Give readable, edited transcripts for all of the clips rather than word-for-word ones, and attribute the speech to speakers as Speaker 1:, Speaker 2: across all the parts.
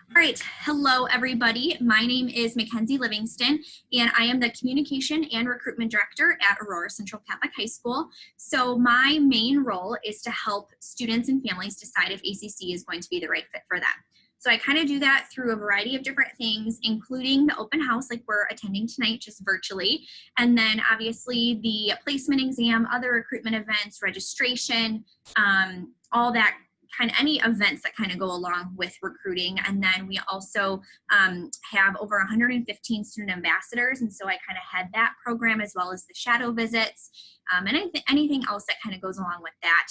Speaker 1: All right. Hello, everybody. My name is Mackenzie Livingston, and I am the Communication and Recruitment Director at Aurora Central Catholic High School. So my main role is to help students and families decide if ACC is going to be the right fit for them. So I kind of do that through a variety of different things, including the open house like we're attending tonight, just virtually. And then obviously the placement exam, other recruitment events, registration, all that kind of any events that kind of go along with recruiting. And then we also have over 115 student ambassadors. And so I kind of head that program as well as the shadow visits and anything else that kind of goes along with that.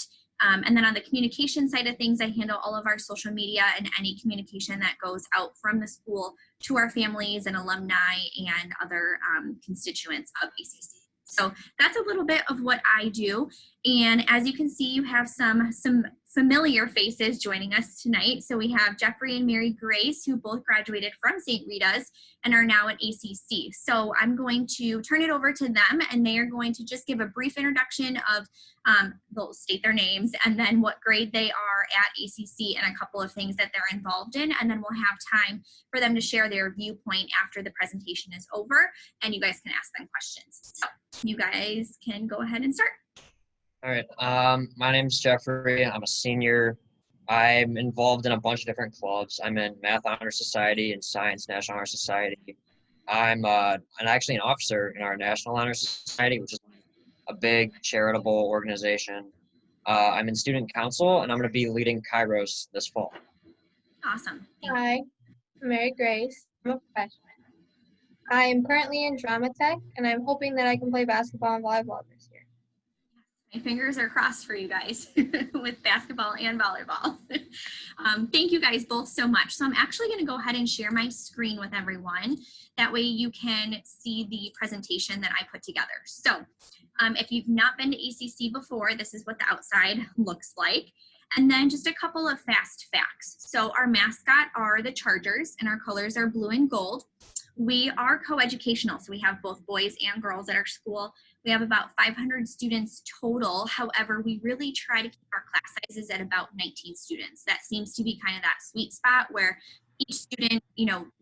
Speaker 1: And then on the communication side of things, I handle all of our social media and any communication that goes out from the school to our families and alumni and other constituents of ACC. So that's a little bit of what I do. And as you can see, you have some familiar faces joining us tonight. So we have Jeffrey and Mary Grace, who both graduated from St. Rita's and are now at ACC. So I'm going to turn it over to them, and they are going to just give a brief introduction of, they'll state their names, and then what grade they are at ACC and a couple of things that they're involved in. And then we'll have time for them to share their viewpoint after the presentation is over, and you guys can ask them questions. So you guys can go ahead and start.
Speaker 2: All right, my name's Jeffrey. I'm a senior. I'm involved in a bunch of different clubs. I'm in Math Honor Society and Science National Honor Society. I'm actually an officer in our National Honor Society, which is a big charitable organization. I'm in student council, and I'm going to be leading Kairos this fall.
Speaker 1: Awesome.
Speaker 3: Hi, I'm Mary Grace. I'm a freshman. I am currently in drama tech, and I'm hoping that I can play basketball and volleyball this year.
Speaker 1: My fingers are crossed for you guys with basketball and volleyball. Thank you guys both so much. So I'm actually going to go ahead and share my screen with everyone. That way you can see the presentation that I put together. So if you've not been to ACC before, this is what the outside looks like. And then just a couple of fast facts. So our mascot are the Chargers, and our colors are blue and gold. We are coeducational, so we have both boys and girls at our school. We have about 500 students total. However, we really try to keep our class sizes at about 19 students. That seems to be kind of that sweet spot where each student,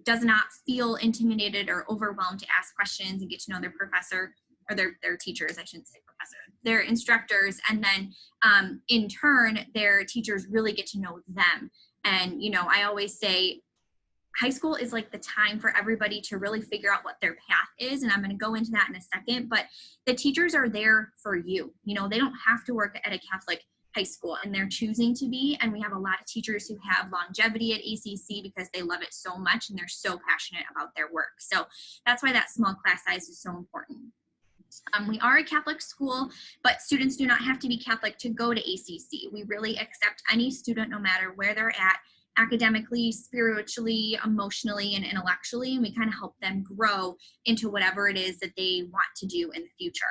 Speaker 1: does not feel intimidated or overwhelmed to ask questions and get to know their professor or their teachers, I shouldn't say professor, their instructors. And then in turn, their teachers really get to know them. And, I always say, high school is like the time for everybody to really figure out what their path is. And I'm going to go into that in a second, but the teachers are there for you. They don't have to work at a Catholic high school, and they're choosing to be. And we have a lot of teachers who have longevity at ACC because they love it so much and they're so passionate about their work. So that's why that small class size is so important. We are a Catholic school, but students do not have to be Catholic to go to ACC. We really accept any student no matter where they're at, academically, spiritually, emotionally, and intellectually, and we kind of help them grow into whatever it is that they want to do in the future,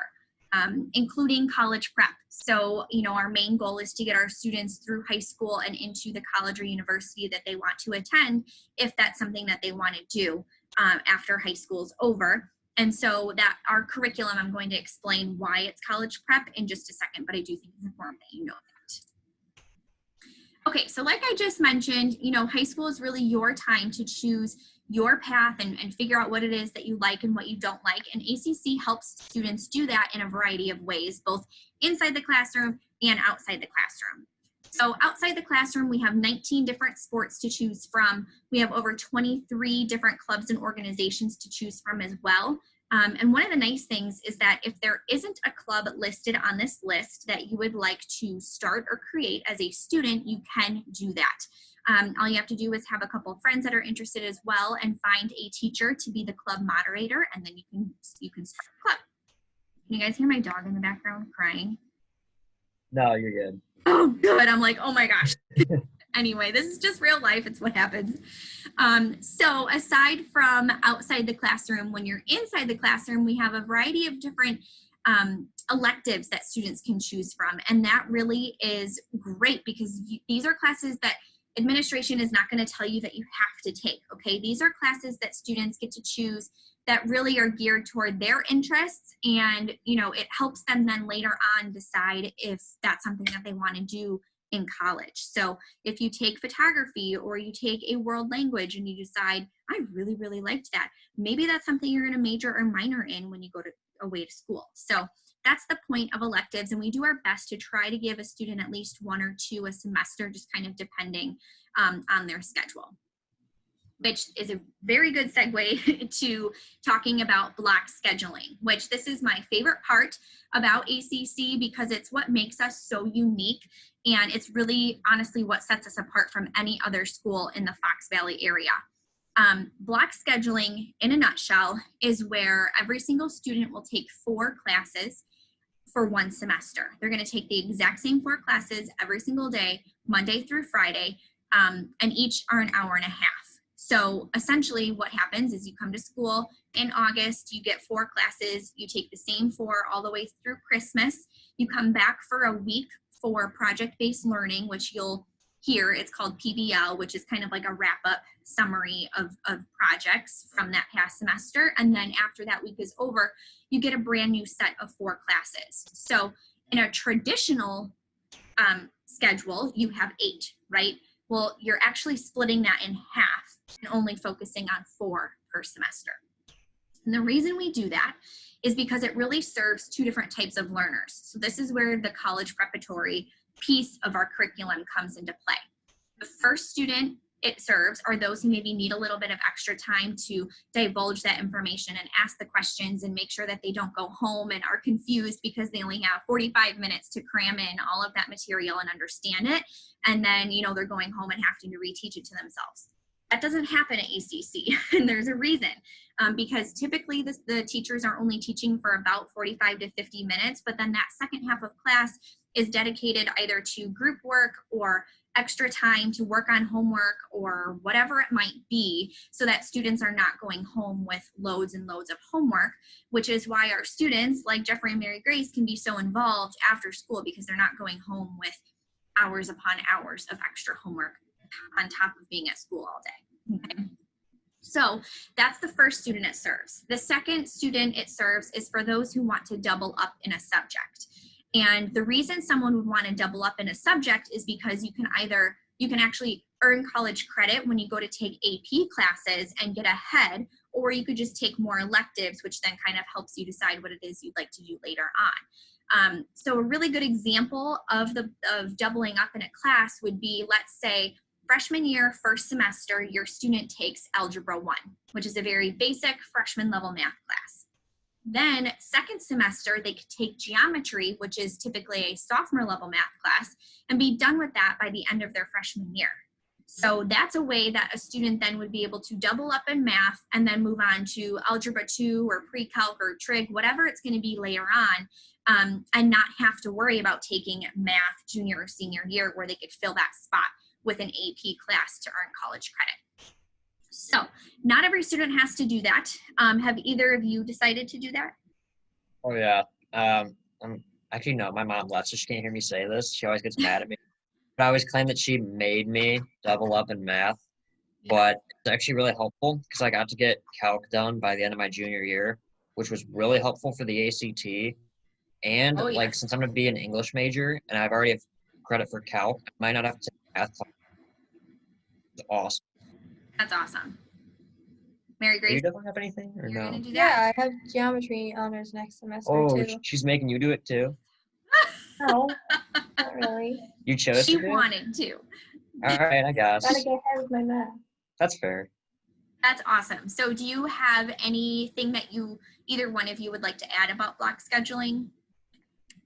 Speaker 1: including college prep. So, our main goal is to get our students through high school and into the college or university that they want to attend, if that's something that they want to do after high school's over. And so that our curriculum, I'm going to explain why it's college prep in just a second, but I do think it's important that you know that. Okay, so like I just mentioned, high school is really your time to choose your path and figure out what it is that you like and what you don't like. And ACC helps students do that in a variety of ways, both inside the classroom and outside the classroom. So outside the classroom, we have 19 different sports to choose from. We have over 23 different clubs and organizations to choose from as well. And one of the nice things is that if there isn't a club listed on this list that you would like to start or create as a student, you can do that. All you have to do is have a couple of friends that are interested as well and find a teacher to be the club moderator, and then you can start a club. Can you guys hear my dog in the background crying?
Speaker 2: No, you're good.
Speaker 1: Oh, good. I'm like, oh my gosh. Anyway, this is just real life. It's what happens. So aside from outside the classroom, when you're inside the classroom, we have a variety of different electives that students can choose from. And that really is great because these are classes that administration is not going to tell you that you have to take, okay? These are classes that students get to choose that really are geared toward their interests, and it helps them then later on decide if that's something that they want to do in college. So if you take photography or you take a world language and you decide, I really, really liked that, maybe that's something you're going to major or minor in when you go away to school. So that's the point of electives, and we do our best to try to give a student at least 1 or 2 a semester, just kind of depending on their schedule. Which is a very good segue to talking about block scheduling, which this is my favorite part about ACC because it's what makes us so unique, and it's really honestly what sets us apart from any other school in the Fox Valley area. Block scheduling, in a nutshell, is where every single student will take 4 classes for 1 semester. They're going to take the exact same 4 classes every single day, Monday through Friday, and each are an hour and a half. So essentially what happens is you come to school in August, you get 4 classes, you take the same 4 all the way through Christmas, you come back for a week for project-based learning, which you'll hear, it's called PBL, which is kind of like a wrap-up summary of projects from that past semester. And then after that week is over, you get a brand new set of 4 classes. So in a traditional schedule, you have 8, right? Well, you're actually splitting that in half and only focusing on 4 per semester. And the reason we do that is because it really serves 2 different types of learners. So this is where the college preparatory piece of our curriculum comes into play. The first student it serves are those who maybe need a little bit of extra time to divulge that information and ask the questions and make sure that they don't go home and are confused because they only have 45 minutes to cram in all of that material and understand it. And then, they're going home and having to reteach it to themselves. That doesn't happen at ACC, and there's a reason. Because typically the teachers are only teaching for about 45 to 50 minutes, but then that second half of class is dedicated either to group work or extra time to work on homework or whatever it might be, so that students are not going home with loads and loads of homework, which is why our students like Jeffrey and Mary Grace can be so involved after school, because they're not going home with hours upon hours of extra homework on top of being at school all day. Okay. So that's the first student it serves. The second student it serves is for those who want to double up in a subject. And the reason someone would want to double up in a subject is because you can actually earn college credit when you go to take AP classes and get ahead, or you could just take more electives, which then kind of helps you decide what it is you'd like to do later on. So a really good example of doubling up in a class would be, let's say, freshman year, first semester, your student takes Algebra 1, which is a very basic freshman level math class. Then second semester, they could take geometry, which is typically a sophomore level math class, and be done with that by the end of their freshman year. So that's a way that a student then would be able to double up in math and then move on to Algebra 2 or pre-calc or trig, whatever it's going to be later on, and not have to worry about taking math junior or senior year, where they could fill that spot with an AP class to earn college credit. So not every student has to do that. Have either of you decided to do that?
Speaker 2: Oh yeah. Actually, no, my mom left, so she can't hear me say this. She always gets mad at me. But I always claim that she made me double up in math, but it's actually really helpful because I got to get calc done by the end of my junior year, which was really helpful for the ACT. And since I'm going to be an English major and I've already have credit for calc, I might not have to take math class. It's awesome.
Speaker 1: That's awesome. Mary Grace,
Speaker 2: You don't have anything or
Speaker 1: you're
Speaker 2: no?
Speaker 1: gonna do that?
Speaker 3: Yeah, I have geometry honors next semester too.
Speaker 2: She's making you do it too?
Speaker 3: No, not really.
Speaker 2: You chose
Speaker 1: She
Speaker 2: to do it?
Speaker 1: wanted to.
Speaker 2: All right, I guess.
Speaker 3: Gotta get ahead with my math.
Speaker 2: That's fair.
Speaker 1: That's awesome. So do you have anything that either one of you would like to add about block scheduling?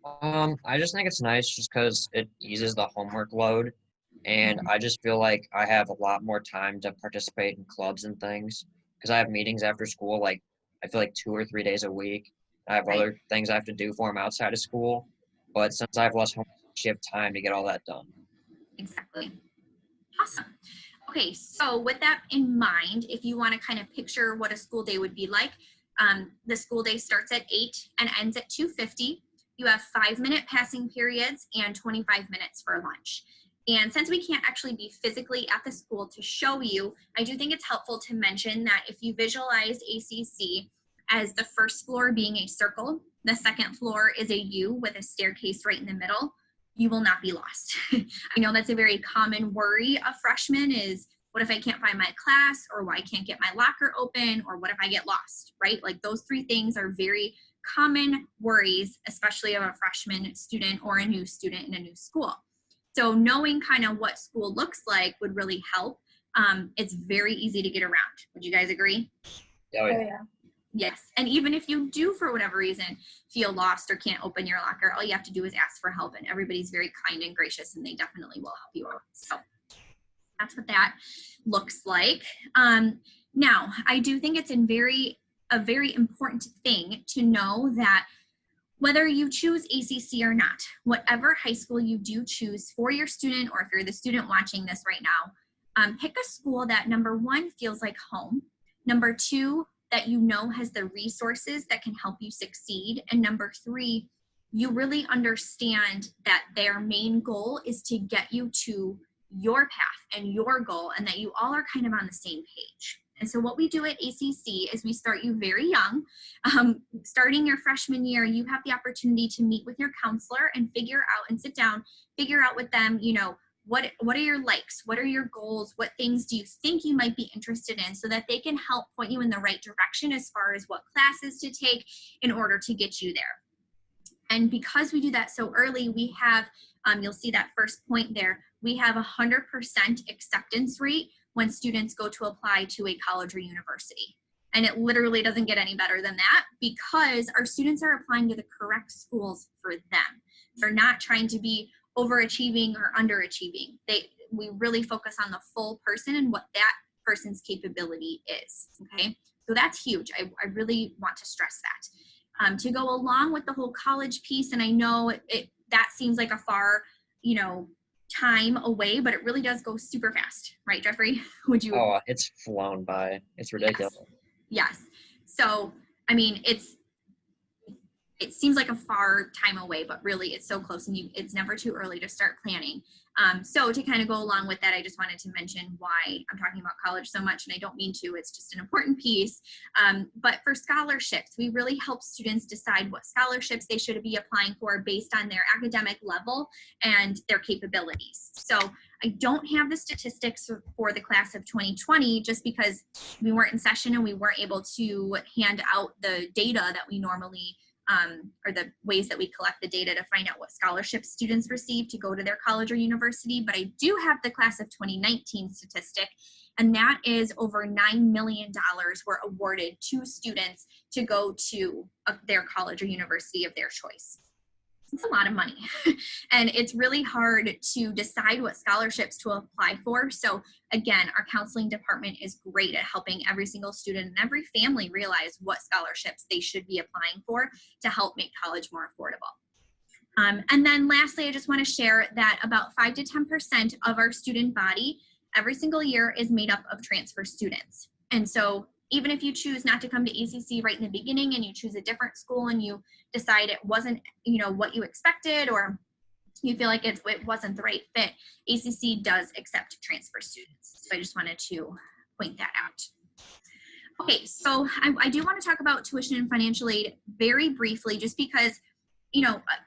Speaker 2: I just think it's nice just because it eases the homework load, and I just feel like I have a lot more time to participate in clubs and things because I have meetings after school, I feel like 2 or 3 days a week. I have other things I have to do for them outside of school, but since I have less homework, I actually have time to get all that done.
Speaker 1: Exactly. Awesome. Okay, so with that in mind, if you want to kind of picture what a school day would be like, the school day starts at 8 and ends at 2:50. You have 5-minute passing periods and 25 minutes for lunch. And since we can't actually be physically at the school to show you, I do think it's helpful to mention that if you visualize ACC as the first floor being a circle, the second floor is a U with a staircase right in the middle, you will not be lost. I know that's a very common worry of freshmen is, what if I can't find my class, or why I can't get my locker open, or what if I get lost, right? Like those three things are very common worries, especially of a freshman student or a new student in a new school. So knowing kind of what school looks like would really help. It's very easy to get around. Would you guys agree?
Speaker 2: Oh, yeah.
Speaker 3: yeah.
Speaker 1: Yes, and even if you do, for whatever reason, feel lost or can't open your locker, all you have to do is ask for help, and everybody's very kind and gracious, and they definitely will help you out. So that's what that looks like. Now, I do think it's a very important thing to know that whether you choose ACC or not, whatever high school you do choose for your student, or if you're the student watching this right now, pick a school that, number one, feels like home, number two, that you know has the resources that can help you succeed, and number three, you really understand that their main goal is to get you to your path and your goal, and that you all are kind of on the same page. And so what we do at ACC is we start you very young. Starting your freshman year, you have the opportunity to meet with your counselor and figure out and sit down, figure out with them, you know, what are your likes? What are your goals? What things do you think you might be interested in, so that they can help point you in the right direction as far as what classes to take in order to get you there. And because we do that so early, we have, you'll see that first point there, we have 100% acceptance rate when students go to apply to a college or university. And it literally doesn't get any better than that, because our students are applying to the correct schools for them. They're not trying to be overachieving or underachieving. We really focus on the full person and what that person's capability is, okay? So that's huge. I really want to stress that. To go along with the whole college piece, and I know that seems like a far, time away, but it really does go super fast, right, Jeffrey? Would you?
Speaker 2: Oh, it's flown by. It's ridiculous.
Speaker 1: Yes. So, I mean, it seems like a far time away, but really it's so close, and it's never too early to start planning. So to kind of go along with that, I just wanted to mention why I'm talking about college so much, and I don't mean to, it's just an important piece. But for scholarships, we really help students decide what scholarships they should be applying for based on their academic level and their capabilities. So I don't have the statistics for the class of 2020, just because we weren't in session and we weren't able to hand out the data that we normally or the ways that we collect the data to find out what scholarships students receive to go to their college or university. But I do have the class of 2019 statistic, and that is over $9 million were awarded to students to go to their college or university of their choice. It's a lot of money, and it's really hard to decide what scholarships to apply for. So again, our counseling department is great at helping every single student and every family realize what scholarships they should be applying for to help make college more affordable. And then lastly, I just want to share that about 5 to 10% of our student body every single year is made up of transfer students. And so even if you choose not to come to ACC right in the beginning, and you choose a different school and you decide it wasn't, what you expected, or you feel like it wasn't the right fit, ACC does accept transfer students. So I just wanted to point that out. Okay, so I do want to talk about tuition and financial aid very briefly, just because,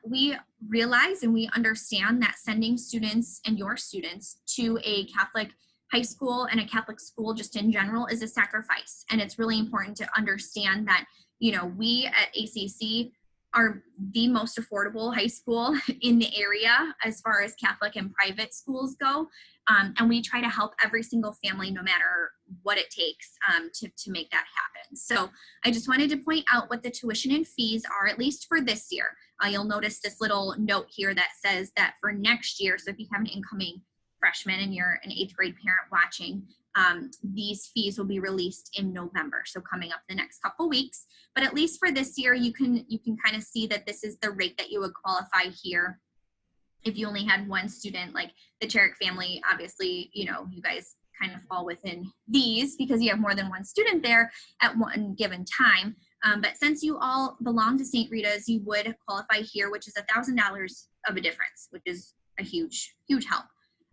Speaker 1: we realize and we understand that sending students and your students to a Catholic high school and a Catholic school just in general is a sacrifice. And it's really important to understand that, we at ACC are the most affordable high school in the area as far as Catholic and private schools go. And we try to help every single family, no matter what it takes, to make that happen. So I just wanted to point out what the tuition and fees are, at least for this year. You'll notice this little note here that says that for next year, so if you have an incoming freshman and you're an 8th grade parent watching, these fees will be released in November, so coming up the next couple weeks. But at least for this year, you can kind of see that this is the rate that you would qualify here If you only had one student, like the Cherrick family, obviously, you know, you guys kind of fall within these because you have more than one student there at one given time. But since you all belong to St. Rita's, you would qualify here, which is $1,000 of a difference, which is a huge, huge help.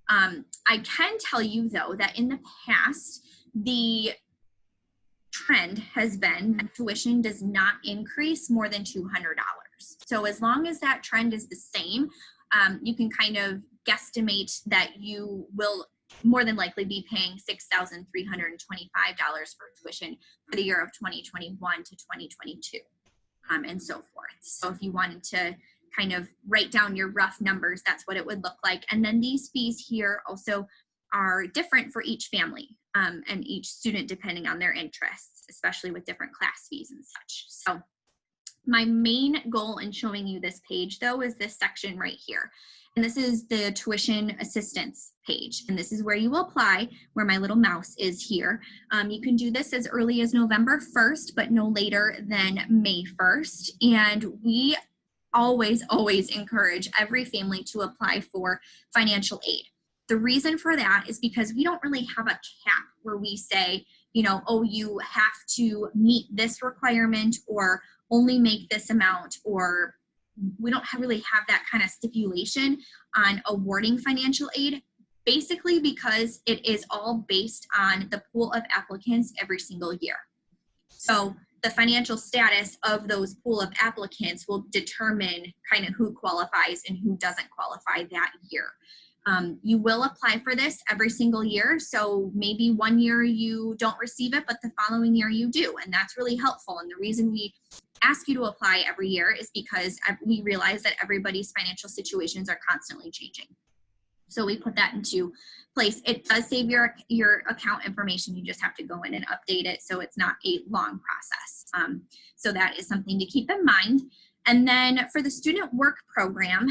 Speaker 1: I can tell you though that in the past, the trend has been that tuition does not increase more than $200. So as long as that trend is the same, you can kind of guesstimate that you will more than likely be paying $6,325 for tuition for the year of 2021 to 2022, and so forth. So if you wanted to kind of write down your rough numbers, that's what it would look like. And then these fees here also are different for each family and each student depending on their interests, especially with different class fees and such. So my main goal in showing you this page though is this section right here. And this is the tuition assistance page. And this is where you will apply, where my little mouse is here. You can do this as early as November 1st, but no later than May 1st. And we always encourage every family to apply for financial aid. The reason for that is because we don't really have a cap where we say, you know, oh, you have to meet this requirement or only make this amount, or we don't really have that kind of stipulation on awarding financial aid, basically because it is all based on the pool of applicants every single year. So the financial status of those pool of applicants will determine kind of who qualifies and who doesn't qualify that year. You will apply for this every single year. So maybe one year you don't receive it, but the following year you do. And that's really helpful. And the reason we ask you to apply every year is because we realize that everybody's financial situations are constantly changing. So we put that into place. It does save your account information. You just have to go in and update it. So it's not a long process. So that is something to keep in mind. And then for the student work program,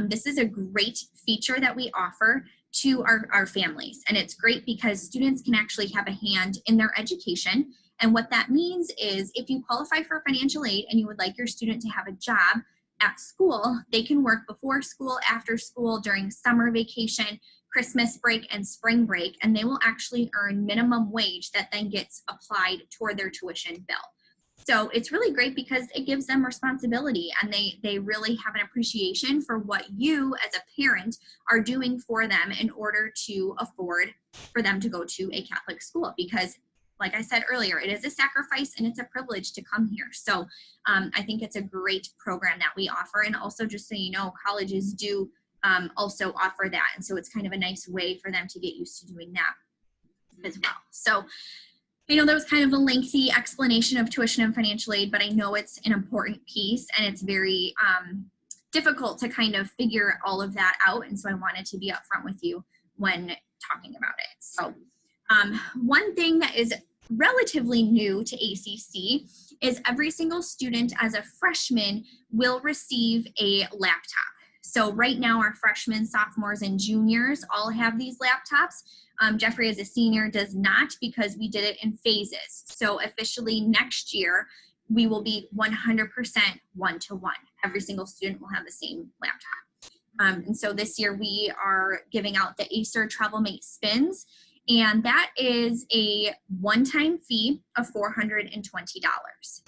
Speaker 1: this is a great feature that we offer to our families. And it's great because students can actually have a hand in their education. And what that means is if you qualify for financial aid and you would like your student to have a job at school, they can work before school, after school, during summer vacation, Christmas break, and spring break, and they will actually earn minimum wage that then gets applied toward their tuition bill. So it's really great because it gives them responsibility and they really have an appreciation for what you as a parent are doing for them in order to afford for them to go to a Catholic school. Because like I said earlier, it is a sacrifice and it's a privilege to come here. So I think it's a great program that we offer. And also just so you know, colleges do also offer that. And so it's kind of a nice way for them to get used to doing that as well. So I know that was kind of a lengthy explanation of tuition and financial aid, but I know it's an important piece and it's very difficult to kind of figure all of that out. And so I wanted to be upfront with you when talking about it. So one thing that is relatively new to ACC is every single student as a freshman will receive a laptop. So right now our freshmen, sophomores, and juniors all have these laptops. Jeffrey as a senior does not because we did it in phases. So officially next year, we will be 100% one-to-one. Every single student will have the same laptop. And so this year we are giving out the Acer TravelMate Spins, and that is a one-time fee of $420.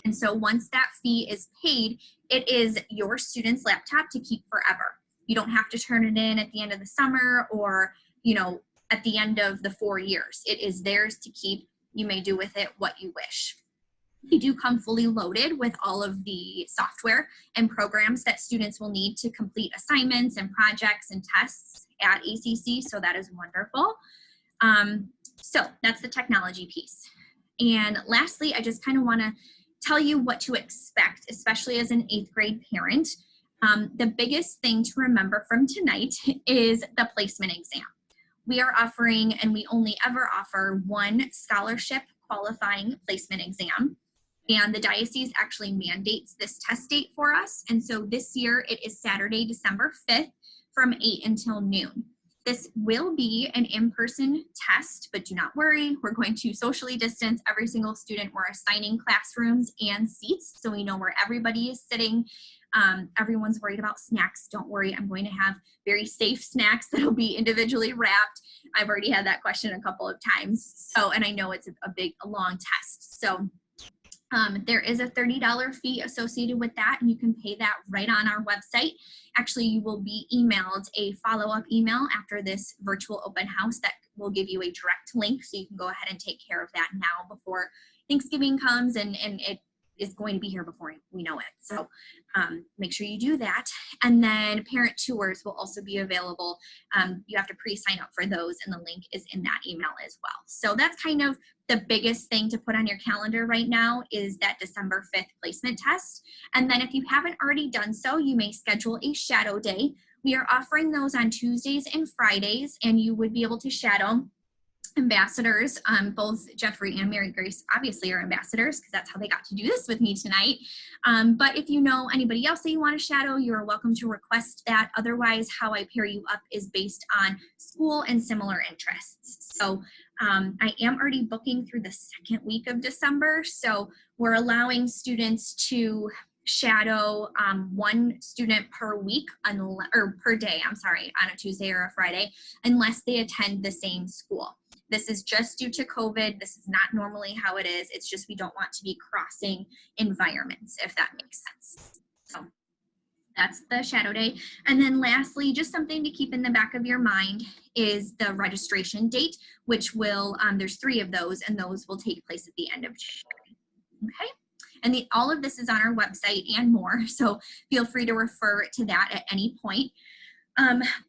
Speaker 1: And so once that fee is paid, it is your student's laptop to keep forever. You don't have to turn it in at the end of the summer or, you know, at the end of the 4 years. It is theirs to keep. You may do with it what you wish. They do come fully loaded with all of the software and programs that students will need to complete assignments and projects and tests at ACC, so that is wonderful. So that's the technology piece. And lastly, I just kind of want to tell you what to expect, especially as an 8th grade parent. The biggest thing to remember from tonight is the placement exam. We are offering, and we only ever offer, one scholarship qualifying placement exam. And the diocese actually mandates this test date for us. And so this year it is Saturday, December 5th from 8 until noon. This will be an in-person test, but do not worry. We're going to socially distance every single student. We're assigning classrooms and seats so we know where everybody is sitting. Everyone's worried about snacks. Don't worry, I'm going to have very safe snacks that'll be individually wrapped. I've already had that question a couple of times. So, and I know it's a long test. So there is a $30 fee associated with that, and you can pay that right on our website. Actually, you will be emailed a follow-up email after this virtual open house that will give you a direct link, so you can go ahead and take care of that now before Thanksgiving comes, and it is going to be here before we know it. So make sure you do that. And then parent tours will also be available. You have to pre-sign up for those, and the link is in that email as well. So that's kind of the biggest thing to put on your calendar right now is that December 5th placement test. And then if you haven't already done so, you may schedule a shadow day. We are offering those on Tuesdays and Fridays, and you would be able to shadow ambassadors. Both Jeffrey and Mary Grace obviously are ambassadors because that's how they got to do this with me tonight. But if you know anybody else that you want to shadow, you're welcome to request that. Otherwise, how I pair you up is based on school and similar interests. So I am already booking through the second week of December. So we're allowing students to shadow one student per week, or per day, I'm sorry, on a Tuesday or a Friday, unless they attend the same school. This is just due to COVID. This is not normally how it is. It's just we don't want to be crossing environments, if that makes sense. So that's the shadow day. And then lastly, just something to keep in the back of your mind is the registration date, which will, there's 3 of those, and those will take place at the end of January. Okay. And all of this is on our website and more, so feel free to refer to that at any point.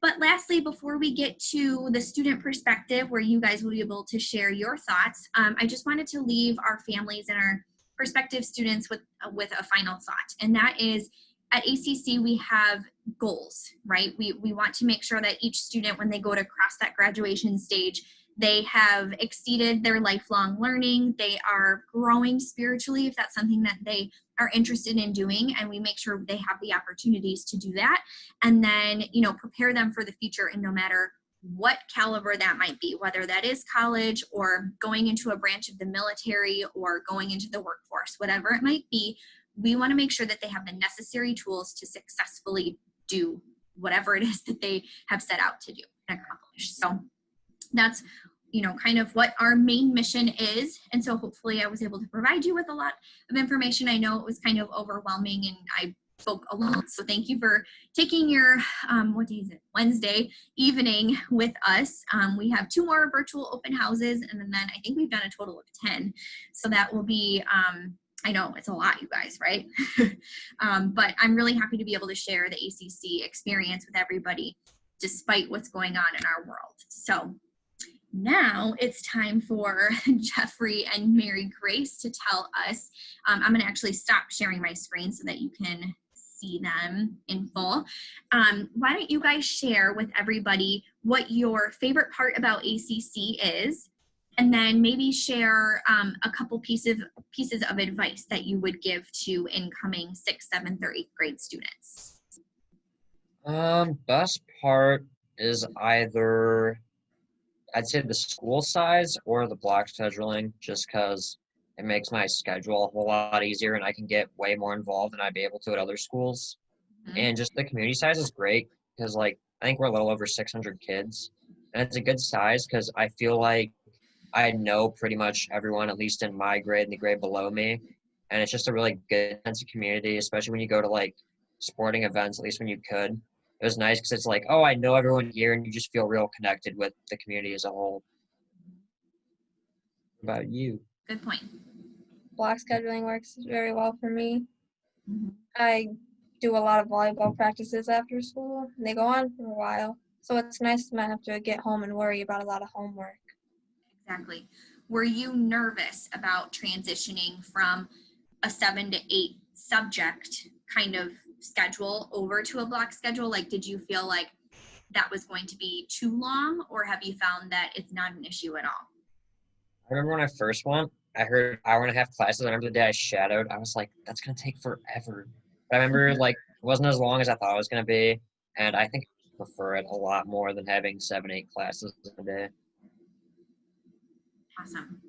Speaker 1: But lastly, before we get to the student perspective where you guys will be able to share your thoughts, I just wanted to leave our families and our prospective students with a final thought, and that is at ACC we have goals, right? We want to make sure that each student, when they go to cross that graduation stage, they have exceeded their lifelong learning. They are growing spiritually if that's something that they are interested in doing, and we make sure they have the opportunities to do that. And then, you know, prepare them for the future in no matter what caliber that might be, whether that is college or going into a branch of the military or going into the workforce, whatever it might be. We want to make sure that they have the necessary tools to successfully do whatever it is that they have set out to do and accomplish. So that's, you know, kind of what our main mission is. And so hopefully I was able to provide you with a lot of information. I know it was kind of overwhelming and I spoke a lot. So thank you for taking your, what day is it? Wednesday evening with us. We have 2 more virtual open houses, and then I think we've done a total of 10. So that will be, I know it's a lot, you guys, right? But I'm really happy to be able to share the ACC experience with everybody, despite what's going on in our world. So now it's time for Jeffrey and Mary Grace to tell us. I'm going to actually stop sharing my screen so that you can see them in full. Why don't you guys share with everybody what your favorite part about ACC is, and then maybe share a couple pieces of advice that you would give to incoming 6th, 7th, or 8th grade students.
Speaker 2: Best part is either I'd say the school size or the block scheduling, just because it makes my schedule a whole lot easier and I can get way more involved than I'd be able to at other schools. Mm-hmm. And just the community size is great because, like, I think we're a little over 600 kids, and it's a good size because I feel like I know pretty much everyone, at least in my grade and the grade below me, and it's just a really good sense of community, especially when you go to, like, sporting events, at least when you could. It was nice because it's like, oh, I know everyone here, and you just feel real connected with the community as a whole. What about you?
Speaker 1: Good point.
Speaker 3: Block scheduling works very well for me.
Speaker 1: Mm-hmm.
Speaker 3: I do a lot of volleyball practices after school, and they go on for a while. So it's nice to not have to get home and worry about a lot of homework.
Speaker 1: Exactly. Were you nervous about transitioning from a 7 to 8 subject kind of schedule over to a block schedule? Like, did you feel like that was going to be too long, or have you found that it's not an issue at all?
Speaker 2: I remember when I first went, I heard hour and a half classes. I remember the day I shadowed. I was like, that's going to take forever. But I remember, like, it wasn't as long as I thought it was going to be, and I think I prefer it a lot more than having 7, 8 classes a day.
Speaker 1: Awesome.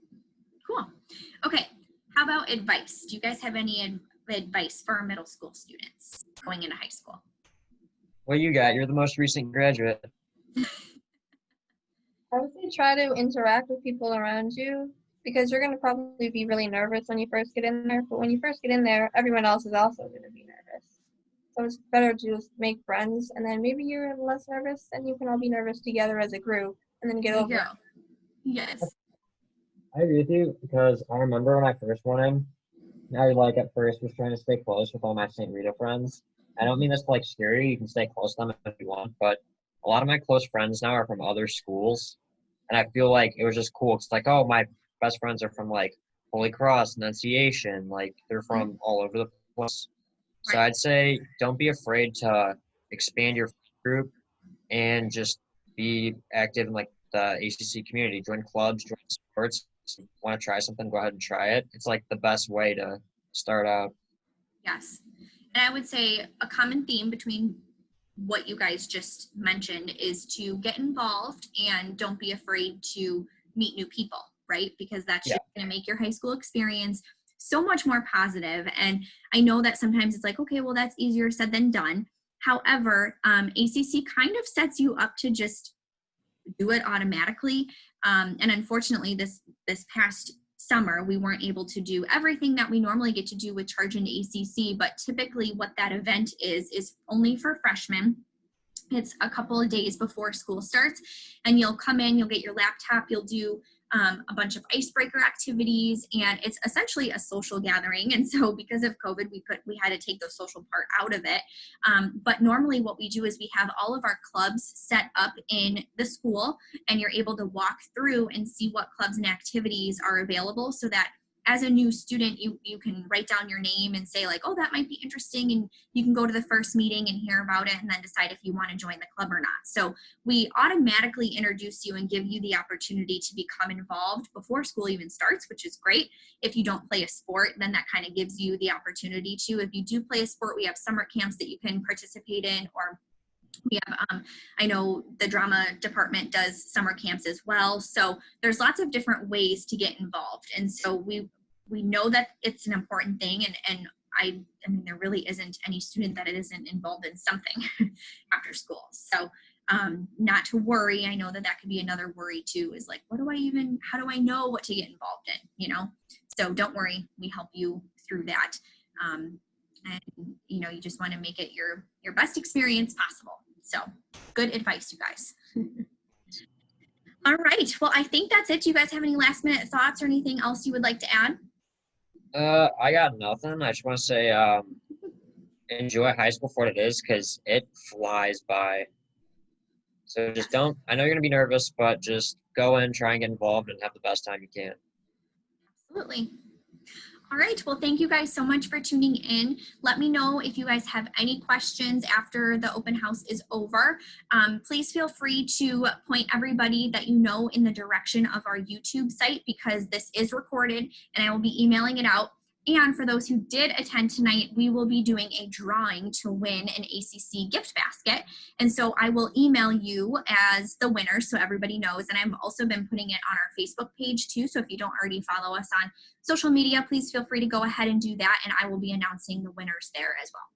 Speaker 1: Cool. Okay. How about advice? Do you guys have any advice for our middle school students going into high school?
Speaker 2: What you got? You're the most recent graduate.
Speaker 3: I would say try to interact with people around you because you're going to probably be really nervous when you first get in there. But when you first get in there, everyone else is also going to be nervous. So it's better to just make friends, and then maybe you're less nervous, and you can all be nervous together as a group, and then get
Speaker 1: There you
Speaker 3: over
Speaker 1: go.
Speaker 3: it.
Speaker 1: Yes.
Speaker 2: I agree with you because I remember when I first went in, I like at first was trying to stay close with all my St. Rita friends. I don't mean this to like scare you. You can stay close to them if you want, but a lot of my close friends now are from other schools, and I feel like it was just cool. It's like, oh, my best friends are from like Holy Cross, Annunciation, like they're from all over the place. So
Speaker 1: Right.
Speaker 2: I'd say don't be afraid to expand your group and just be active in like the ACC community. Join clubs, join sports. If you want to try something, go ahead and try it. It's like the best way to start out.
Speaker 1: Yes. And I would say a common theme between what you guys just mentioned is to get involved and don't be afraid to meet new people, right? Because that's just going to make your high school experience so much more positive. And I know that sometimes it's like, okay, well, that's easier said than done. However, ACC kind of sets you up to just do it automatically. And unfortunately, this past summer, we weren't able to do everything that we normally get to do with Charge into ACC, but typically what that event is only for freshmen. It's a couple of days before school starts, and you'll come in, you'll get your laptop, you'll do a bunch of icebreaker activities, and it's essentially a social gathering. And so because of COVID, we had to take the social part out of it. But normally what we do is we have all of our clubs set up in the school, and you're able to walk through and see what clubs and activities are available, so that as a new student, you can write down your name and say like, oh, that might be interesting. And you can go to the first meeting and hear about it and then decide if you want to join the club or not. So we automatically introduce you and give you the opportunity to become involved before school even starts, which is great. If you don't play a sport, then that kind of gives you the opportunity to. If you do play a sport, we have summer camps that you can participate in, or we have, I know the drama department does summer camps as well. So there's lots of different ways to get involved. And so we know that it's an important thing. And I mean, there really isn't any student that isn't involved in something after school. So not to worry. I know that could be another worry too, is like, how do I know what to get involved in, you know? So don't worry, we help you through that. And you know, you just want to make it your best experience possible. So good advice, you guys. All right. Well, I think that's it. Do you guys have any last minute thoughts or anything else you would like to add?
Speaker 2: I got nothing. I just want to say enjoy high school for what it is, because it flies by. So just don't, I know you're going to be nervous, but just go in, try and get involved, and have the best time you can.
Speaker 1: Absolutely. All right. Well, thank you guys so much for tuning in. Let me know if you guys have any questions after the open house is over. Please feel free to point everybody that you know in the direction of our YouTube site, because this is recorded and I will be emailing it out. And for those who did attend tonight, we will be doing a drawing to win an ACC gift basket. And so I will email you as the winner so everybody knows. And I've also been putting it on our Facebook page too. So if you don't already follow us on social media, please feel free to go ahead and do that. And I will be announcing the winners there as well.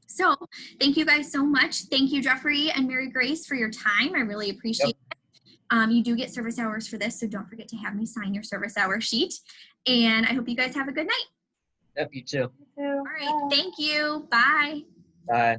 Speaker 1: So thank you guys so much. Thank you, Jeffrey and Mary Grace, for your time. I really appreciate it. You do get service hours for this, so don't forget to have me sign your service hour sheet. And I hope you guys have a good night.
Speaker 2: Yep, you too.
Speaker 3: You too.
Speaker 1: All right. Thank you. Bye.
Speaker 2: Bye.